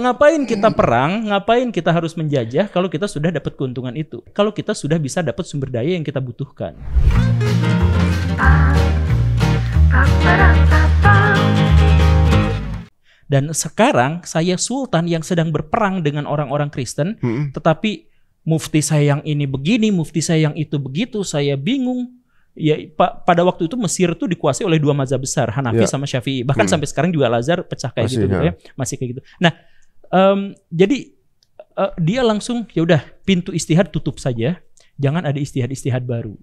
Ngapain kita perang? Ngapain kita harus menjajah kalau kita sudah dapat keuntungan itu? Kalau kita sudah bisa dapat sumber daya yang kita butuhkan. Dan sekarang saya sultan yang sedang berperang dengan orang-orang Kristen, tetapi mufti saya yang ini begini, mufti saya yang itu begitu, saya bingung. Ya, pada waktu itu Mesir tuh dikuasai oleh dua mazhab besar, Hanafi sama Syafi'i. Bahkan sampai sekarang juga Al-Azhar pecah kayak gitu ya, masih kayak gitu. Nah, jadi dia langsung ya udah pintu istihad tutup saja, jangan ada istihad-istihad baru.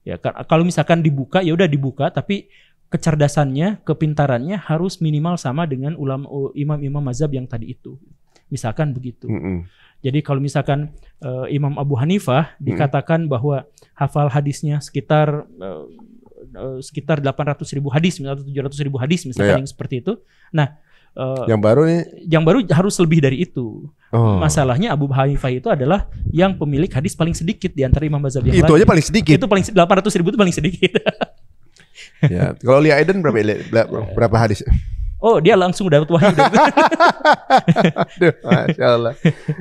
Ya, kalau misalkan dibuka ya udah dibuka, tapi kecerdasannya, kepintarannya harus minimal sama dengan imam-imam mazhab yang tadi itu. Misalkan begitu. Jadi kalau misalkan Imam Abu Hanifah dikatakan bahwa hafal hadisnya sekitar 800.000 hadis atau 700.000 hadis misalkan yang seperti itu. Nah, yang baru harus lebih dari itu. Masalahnya Abu Hanifah itu adalah yang pemilik hadis paling sedikit di antara imam mazhab yang lain. Itu aja paling sedikit. Itu 800.000 itu paling sedikit. Ya, kalau Li Aiden berapa hadis? Oh, dia langsung dapat wahyu. Aduh, Masya Allah.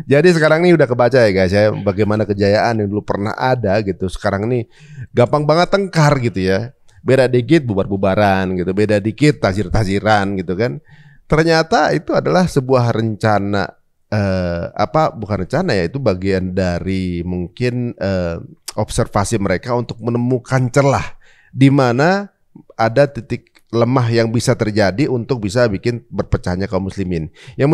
Jadi sekarang ini udah kebaca ya guys ya, bagaimana kejayaan yang dulu pernah ada gitu. Sekarang ini gampang banget tengkar gitu ya. Beda dikit bubar-bubaran gitu, beda dikit tazir-taziran gitu kan. Ternyata itu adalah sebuah rencana bukan rencana ya, itu bagian dari mungkin observasi mereka untuk menemukan celah di mana ada titik lemah yang bisa terjadi untuk bisa bikin berpecahnya kaum muslimin. Yang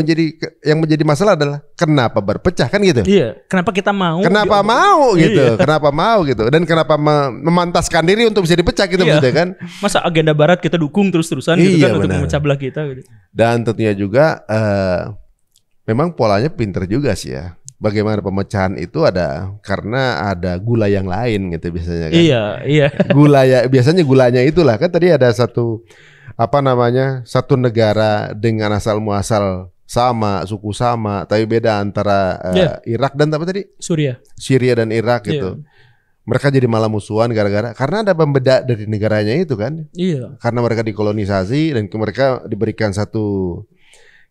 menjadi masalah adalah kenapa berpecah kan gitu? Iya, kenapa kita mau? Kenapa mau gitu? Kenapa mau gitu? Dan kenapa memantaskan diri untuk bisa dipecah gitu maksudnya kan? Masa agenda barat kita dukung terus-terusan gitu kan untuk memecah belah kita gitu. Dan tentunya juga memang polanya pinter juga sih ya. Bagaimana pemecahan itu karena ada gula yang lain gitu biasanya kan. Iya. Biasanya gulanya itulah kan tadi ada satu negara dengan asal muasal sama, suku sama, tapi beda antara Irak dan apa tadi? Syria dan Irak gitu. Mereka jadi malah musuhan karena ada pembeda dari negaranya itu kan. Iya. Karena mereka dikolonisasi dan mereka diberikan satu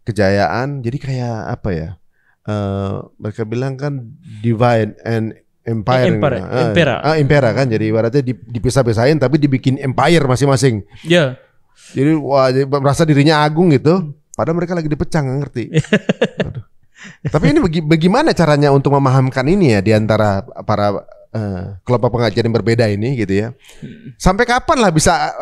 kejayaan. Jadi kayak apa ya? Mereka bilang kan divide and empire. Impera kan, jadi ibaratnya dipisah-pisahin tapi dibikin empire masing-masing. Iya. Jadi merasa dirinya agung gitu, padahal mereka lagi dipecah, nggak ngerti. Tapi ini bagaimana caranya untuk memahamkan ini ya di antara para kelompok pengajian yang berbeda ini gitu ya. Sampai kapan lah bisa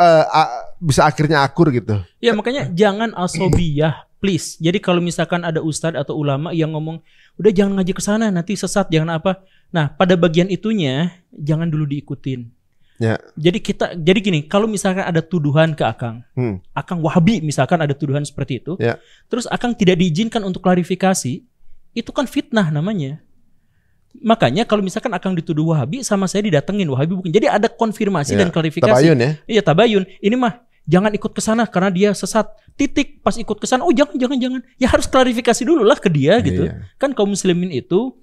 akhirnya akur gitu. Ya makanya jangan asobiyah. Please, jadi kalau misalkan ada ustadz atau ulama yang ngomong, udah jangan ngaji ke sana, nanti sesat, jangan apa. Nah, pada bagian itunya jangan dulu diikutin. Ya. Jadi gini, kalau misalkan ada tuduhan ke Akang, Akang Wahabi misalkan ada tuduhan seperti itu, terus Akang tidak diizinkan untuk klarifikasi, itu kan fitnah namanya. Makanya kalau misalkan Akang dituduh Wahabi, sama saya didatengin Wahabi bukan. Jadi ada konfirmasi dan klarifikasi. Tabayun ya? Iya, tabayun. Ini mah jangan ikut ke sana karena dia sesat. Titik, pas ikut ke sana, oh jangan. Ya harus klarifikasi dulu lah ke dia gitu. Kan kaum muslimin itu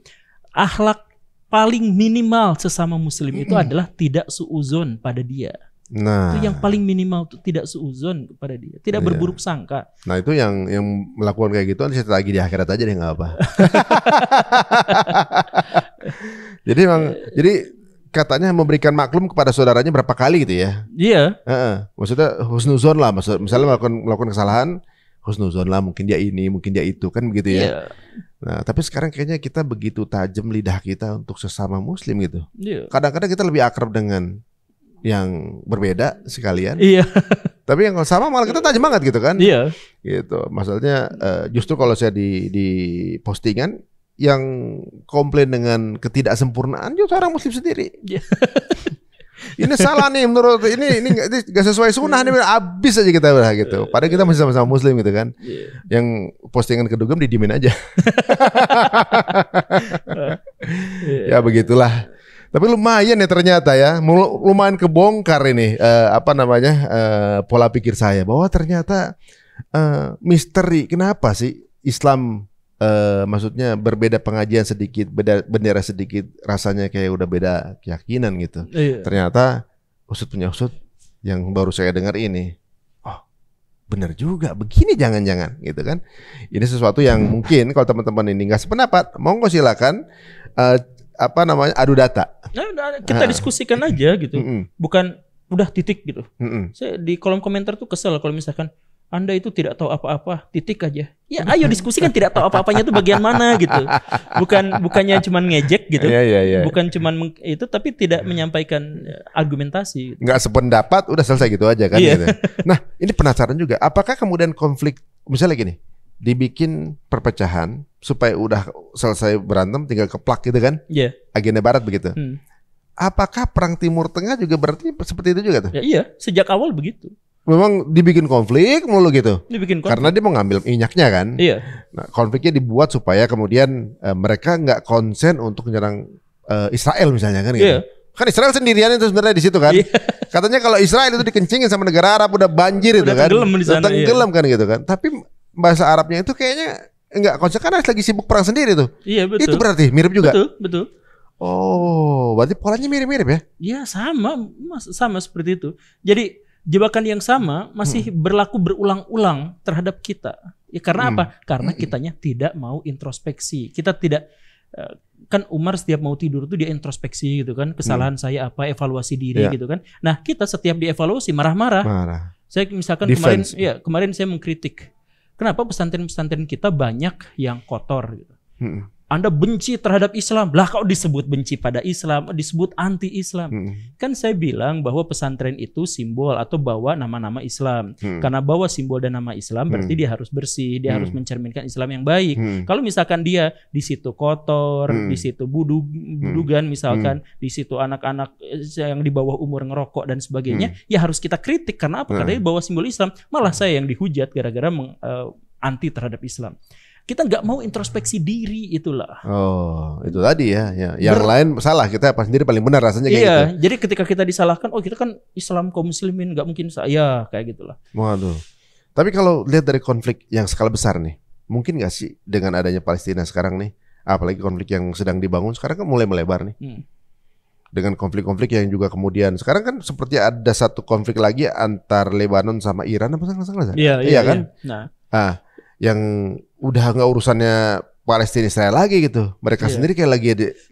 akhlak paling minimal sesama muslim itu adalah tidak suuzon pada dia. Nah, itu yang paling minimal tuh, tidak suuzon kepada dia, tidak berburuk sangka. Nah, itu yang melakukan kayak gitu saya lagi di akhirat aja deh nggak apa. Jadi katanya memberikan maklum kepada saudaranya berapa kali gitu ya? Iya. Maksudnya husnuzon lah, misalnya melakukan kesalahan, husnuzon lah, mungkin dia ini, mungkin dia itu, kan begitu ya? Iya. Nah, tapi sekarang kayaknya kita begitu tajam lidah kita untuk sesama muslim gitu. Iya. Kadang-kadang kita lebih akrab dengan yang berbeda sekalian. Iya. Tapi yang sama malah kita tajam banget gitu kan? Iya. Gitu. Maksudnya justru kalau saya di postingan yang komplain dengan ketidaksempurnaan juga orang muslim sendiri. Ini salah nih menurut ini gak sesuai sunnah nih, habis aja kita gitu. Padahal kita masih sama-sama muslim gitu kan. Yang postingan kedugem didiemin aja. Ya begitulah. Tapi lumayan ya ternyata ya, lumayan kebongkar ini pola pikir saya bahwa ternyata misteri kenapa sih Islam maksudnya berbeda pengajian sedikit, bendera sedikit, rasanya kayak udah beda keyakinan gitu. Ternyata usut punya usut yang baru saya dengar ini, benar juga, begini jangan-jangan gitu kan. Ini sesuatu yang mungkin kalau teman-teman ini nggak sependapat, monggo silakan adu data. Nah, kita diskusikan aja gitu. Bukan udah titik gitu. Saya di kolom komentar tuh kesel kalau misalkan Anda itu tidak tahu apa-apa, titik aja. Ya ayo diskusikan tidak tahu apa-apanya itu bagian mana gitu. Bukannya cuma ngejek gitu. Bukan cuma itu, tapi tidak menyampaikan argumentasi. Nggak sependapat, udah selesai gitu aja kan. Gitu. Nah ini penasaran juga, apakah kemudian konflik, misalnya gini, dibikin perpecahan supaya udah selesai berantem tinggal keplak gitu kan. Agenda barat begitu. Apakah perang Timur Tengah juga berarti seperti itu juga tuh? Ya, iya, sejak awal begitu. Memang dibikin konflik mulu gitu. Karena dia mau ngambil minyaknya kan. Nah, konfliknya dibuat supaya kemudian mereka nggak konsen untuk menyerang Israel misalnya kan gitu. Kan Israel sendirian itu sebenarnya di situ kan. Katanya kalau Israel itu dikencingin sama negara Arab udah banjir itu kan. Tenggelam kan gitu kan. Tapi bahasa Arabnya itu kayaknya nggak konsen karena lagi sibuk perang sendiri tuh. Iya betul. Itu berarti mirip juga. Betul. Oh, berarti polanya mirip-mirip ya? Iya sama seperti itu. Jadi jebakan yang sama masih berlaku berulang-ulang terhadap kita. Ya karena apa? Karena kitanya tidak mau introspeksi. Kita tidak kan Umar setiap mau tidur tuh dia introspeksi gitu kan. Kesalahan saya apa, evaluasi diri gitu kan. Nah, kita setiap dievaluasi marah-marah. Saya misalkan kemarin saya mengkritik. Kenapa pesantren-pesantren kita banyak yang kotor gitu. Anda benci terhadap Islam, lah kok disebut benci pada Islam, disebut anti-Islam. Kan saya bilang bahwa pesantren itu simbol atau bawa nama-nama Islam. Karena bawa simbol dan nama Islam berarti dia harus bersih, dia harus mencerminkan Islam yang baik. Kalau misalkan dia di situ kotor, di situ budugan misalkan, di situ anak-anak yang di bawah umur ngerokok dan sebagainya, ya harus kita kritik. Karena apa? Karena dia bawa simbol Islam. Malah saya yang dihujat gara-gara anti terhadap Islam. Kita nggak mau introspeksi diri, itulah. Oh, itu tadi ya. Yang lain salah, kita sendiri paling benar rasanya kayak gitu. Jadi ketika kita disalahkan, oh kita kan Islam kaum muslimin, nggak mungkin saya kayak gitulah. Waduh. Tapi kalau lihat dari konflik yang skala besar nih, mungkin nggak sih dengan adanya Palestina sekarang nih, apalagi konflik yang sedang dibangun sekarang kan mulai melebar nih. Dengan konflik-konflik yang juga kemudian sekarang kan seperti ada satu konflik lagi antar Lebanon sama Iran apa salah? Iya kan? Nah, yang udah nggak urusannya Palestina Israel lagi gitu. Mereka sendiri kayak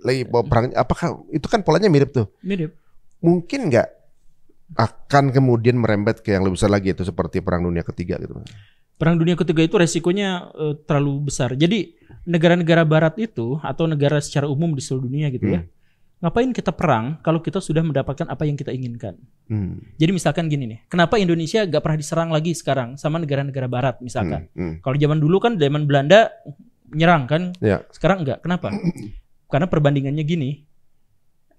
lagi perang. Apakah itu kan polanya mirip tuh? Mirip. Mungkin nggak akan kemudian merembet ke yang lebih besar lagi itu seperti Perang Dunia Ketiga gitu. Perang Dunia Ketiga itu resikonya terlalu besar. Jadi negara-negara Barat itu atau negara secara umum di seluruh dunia gitu ya. Ngapain kita perang kalau kita sudah mendapatkan apa yang kita inginkan? Jadi misalkan gini nih, kenapa Indonesia gak pernah diserang lagi sekarang sama negara-negara Barat misalkan? Kalau zaman dulu kan zaman Belanda nyerang kan, sekarang enggak. Kenapa? Karena perbandingannya gini,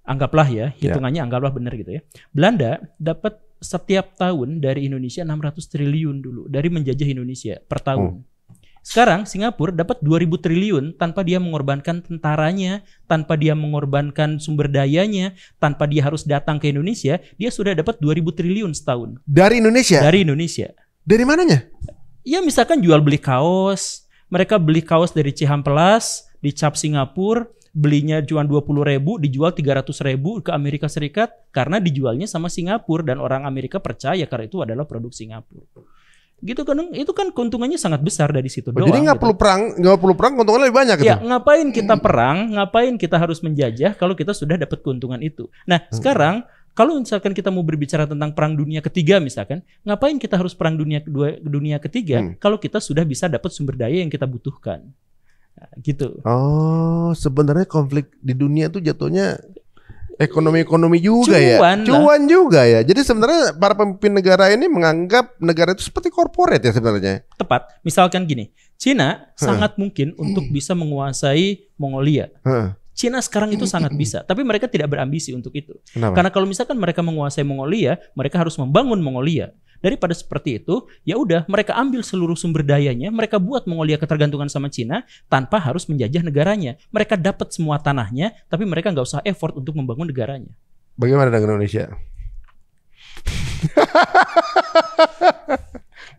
anggaplah ya, hitungannya anggaplah benar gitu ya. Belanda dapat setiap tahun dari Indonesia 600 triliun dulu dari menjajah Indonesia per tahun. Sekarang Singapura dapat 2000 triliun tanpa dia mengorbankan tentaranya, tanpa dia mengorbankan sumber dayanya, tanpa dia harus datang ke Indonesia, dia sudah dapat 2000 triliun setahun. Dari Indonesia? Dari Indonesia. Dari mananya? Ya misalkan jual beli kaos, mereka beli kaos dari Cihampelas, di Cap Singapura, belinya cuma 20.000, dijual 300.000 ke Amerika Serikat karena dijualnya sama Singapura dan orang Amerika percaya karena itu adalah produk Singapura. Gitu kan, itu kan keuntungannya sangat besar dari situ doang. Jadi nggak perlu perang, keuntungannya lebih banyak gitu. Ya, ngapain kita perang, ngapain kita harus menjajah kalau kita sudah dapat keuntungan itu. Nah, sekarang kalau misalkan kita mau berbicara tentang Perang Dunia Ketiga misalkan, ngapain kita harus Perang Dunia Ketiga kalau kita sudah bisa dapat sumber daya yang kita butuhkan. Nah, gitu. Oh, sebenarnya konflik di dunia itu jatuhnya ekonomi juga cuan juga ya. Jadi sebenarnya para pemimpin negara ini menganggap negara itu seperti korporat ya sebenarnya. Tepat. Misalkan gini, Cina sangat mungkin untuk bisa menguasai Mongolia. Cina sekarang itu sangat bisa, tapi mereka tidak berambisi untuk itu. Kenapa? Karena kalau misalkan mereka menguasai Mongolia, mereka harus membangun Mongolia. Daripada seperti itu, ya udah mereka ambil seluruh sumber dayanya, mereka buat Mongolia ketergantungan sama Cina tanpa harus menjajah negaranya. Mereka dapat semua tanahnya, tapi mereka nggak usah effort untuk membangun negaranya. Bagaimana dengan Indonesia?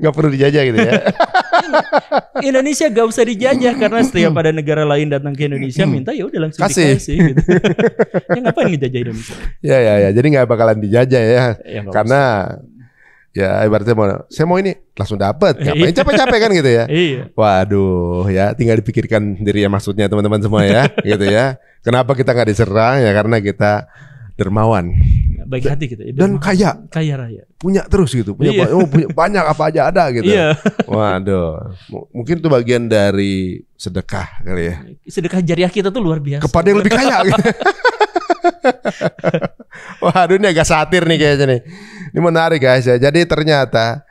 Nggak perlu dijajah gitu ya? Indonesia gak usah dijajah karena setiap ada negara lain datang ke Indonesia minta ya udah langsung dikasih gitu. Ya ngapain ngejajah Indonesia? Ya, jadi nggak bakalan dijajah ya karena Ya ibaratnya saya mau ini langsung dapat. Ngapain capek-capek kan gitu ya. Iya. Waduh ya, tinggal dipikirkan sendiri ya maksudnya teman-teman semua ya. Gitu ya. Kenapa kita nggak diserang ya, karena kita dermawan, baik hati gitu. Dan kaya raya. Punya terus gitu. Punya banyak apa aja ada gitu. Iya. Waduh. Mungkin itu bagian dari sedekah kali ya. Sedekah jariah kita tuh luar biasa. Kepada yang lebih kaya gitu. Waduh, ini agak satir nih kayaknya nih. Ini menarik guys ya. Jadi ternyata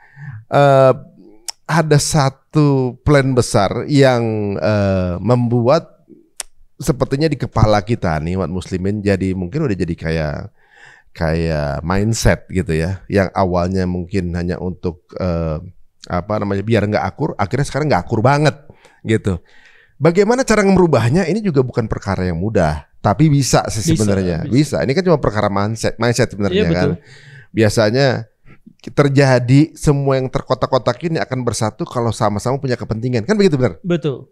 ada satu plan besar yang membuat sepertinya di kepala kita nih umat muslimin jadi mungkin udah jadi kayak mindset gitu ya. Yang awalnya mungkin hanya untuk biar nggak akur, akhirnya sekarang nggak akur banget gitu. Bagaimana cara merubahnya? Ini juga bukan perkara yang mudah. Tapi bisa sih sebenarnya. Bisa. Ini kan cuma perkara mindset sebenarnya kan. Biasanya terjadi semua yang terkotak-kotak ini akan bersatu kalau sama-sama punya kepentingan. Kan begitu benar? Betul.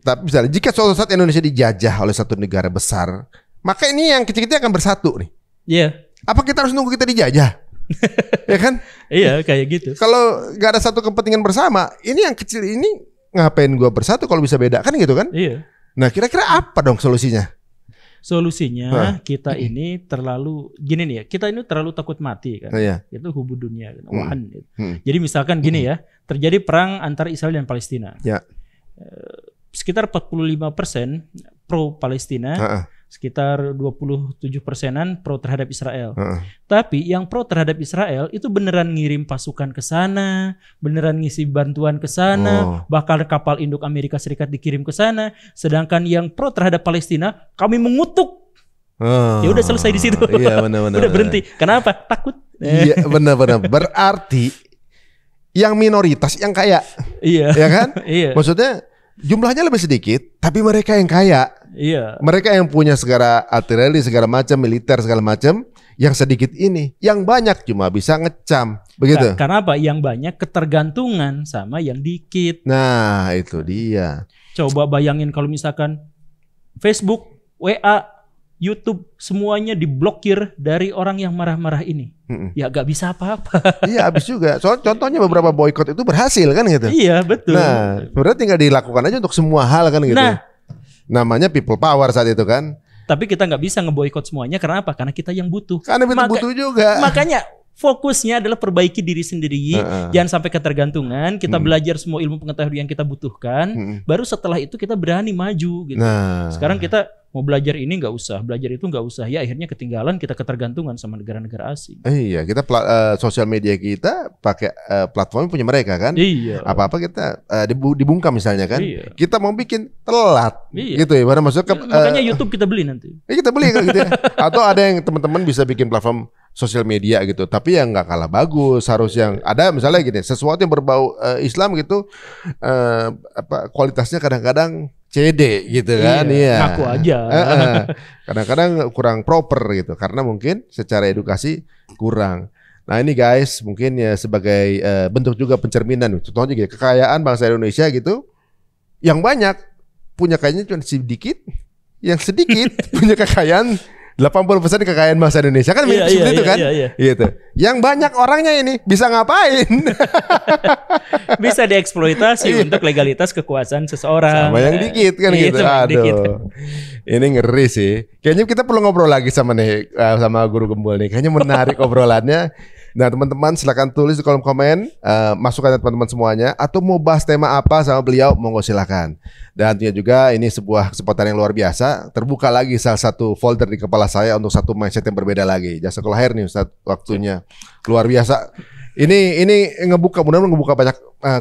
Tapi misalnya jika suatu saat Indonesia dijajah oleh satu negara besar, maka ini yang kecil-kecil akan bersatu nih. Iya. Apa kita harus nunggu kita dijajah? Ya kan? Iya, kayak gitu. Kalau nggak ada satu kepentingan bersama, ini yang kecil ini ngapain gua bersatu kalau bisa beda, kan gitu kan? Iya. Nah, kira-kira apa dong solusinya? Solusinya kita ini terlalu gini nih ya, kita ini terlalu takut mati kan. Iya. Itu hubud dunia kan. Gitu. Jadi misalkan gini ya, terjadi perang antara Israel dan Palestina. Ya. Sekitar 45% pro Palestina, sekitar 27%-an pro terhadap Israel. Tapi yang pro terhadap Israel itu beneran ngirim pasukan ke sana, beneran ngisi bantuan ke sana, bahkan kapal induk Amerika Serikat dikirim ke sana. Sedangkan yang pro terhadap Palestina, kami mengutuk. Ya udah selesai di situ. Iya, benar-benar. Udah berhenti. Kenapa? Takut. Iya, benar-benar. Berarti yang minoritas yang kaya. Iya. Ya kan? Iya. Maksudnya jumlahnya lebih sedikit, tapi mereka yang kaya. Iya. Mereka yang punya segala artileri, segala macam, militer, segala macam. Yang sedikit ini, yang banyak cuma bisa ngecam. Begitu. Karena apa? Yang banyak ketergantungan sama yang dikit. Nah, itu dia. Coba bayangin kalau misalkan Facebook, WA, YouTube semuanya diblokir dari orang yang marah-marah ini. Ya gak bisa apa-apa. Iya, habis juga. Soal contohnya beberapa boykot itu berhasil kan gitu. Iya, betul. Nah, sebenarnya tinggal dilakukan aja untuk semua hal kan gitu. Nah, namanya people power saat itu kan. Tapi kita nggak bisa ngeboikot semuanya karena apa? Karena kita yang butuh. Karena kita butuh juga. Makanya fokusnya adalah perbaiki diri sendiri, jangan sampai ketergantungan. Kita belajar semua ilmu pengetahuan yang kita butuhkan. Baru setelah itu kita berani maju gitu. Nah. Sekarang kita mau belajar ini nggak usah, belajar itu nggak usah. Ya akhirnya ketinggalan, kita ketergantungan sama negara-negara asing. Iya, kita sosial media kita pakai platform punya mereka kan. Iya. Apa-apa kita dibungkam misalnya kan. Iya. Kita mau bikin telat. Iya. Gitu ya. Maksudnya makanya YouTube kita beli nanti. Kita beli kan gitu ya. Atau ada yang teman-teman bisa bikin platform sosial media gitu, tapi yang nggak kalah bagus, harus yang ada misalnya gini, sesuatu yang berbau Islam gitu, kualitasnya kadang-kadang CD gitu kan, iya. Ngaku aja. Kadang-kadang kurang proper gitu, karena mungkin secara edukasi kurang. Nah ini guys, mungkin ya sebagai bentuk juga pencerminan, contohnya gitu, kekayaan bangsa Indonesia gitu, yang banyak punya kayaknya cuma sedikit, yang sedikit punya kekayaan 80% kekayaan bangsa Indonesia kan seperti itu kan, gitu. Yang banyak orangnya ini bisa ngapain? Bisa dieksploitasi untuk legalitas kekuasaan seseorang. Sama yang dikit kan gitu. Aduh, ini ngeri sih. Kayaknya kita perlu ngobrol lagi sama Guru Gembul nih. Kayaknya menarik obrolannya. Nah teman-teman silakan tulis di kolom komen masukan teman-teman semuanya, atau mau bahas tema apa sama beliau, monggo silakan. Dan tentunya juga ini sebuah kesempatan yang luar biasa, terbuka lagi salah satu folder di kepala saya untuk satu mindset yang berbeda lagi. Jazakallahu khair nih Ustaz, waktunya luar biasa. Ini ngebuka, mudah-mudahan ngebuka banyak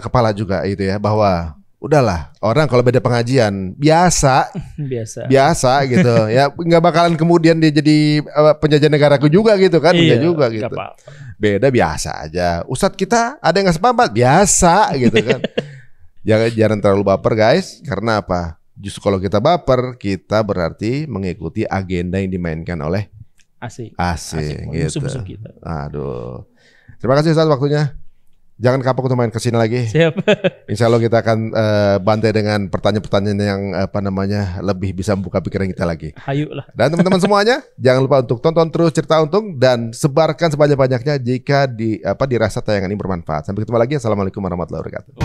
kepala juga gitu ya, bahwa udahlah, orang kalau beda pengajian biasa gitu ya, nggak bakalan kemudian dia jadi penjajah negaraku juga gitu kan. Iya juga gitu, beda biasa aja. Ustadz kita ada yang nggak sepakat biasa gitu kan. Jangan terlalu baper guys, karena apa, justru kalau kita baper kita berarti mengikuti agenda yang dimainkan oleh asing gitu. Musuh-musuh kita. Aduh, terima kasih Ustadz waktunya. Jangan kapok untuk main kesini lagi. Siap. Insya Allah kita akan bantai dengan pertanyaan-pertanyaan yang lebih bisa membuka pikiran kita lagi. Hayu lah. Dan teman-teman semuanya, jangan lupa untuk tonton terus Cerita Untung dan sebarkan sebanyak-banyaknya jika dirasa tayangan ini bermanfaat. Sampai ketemu lagi. Assalamualaikum warahmatullahi wabarakatuh.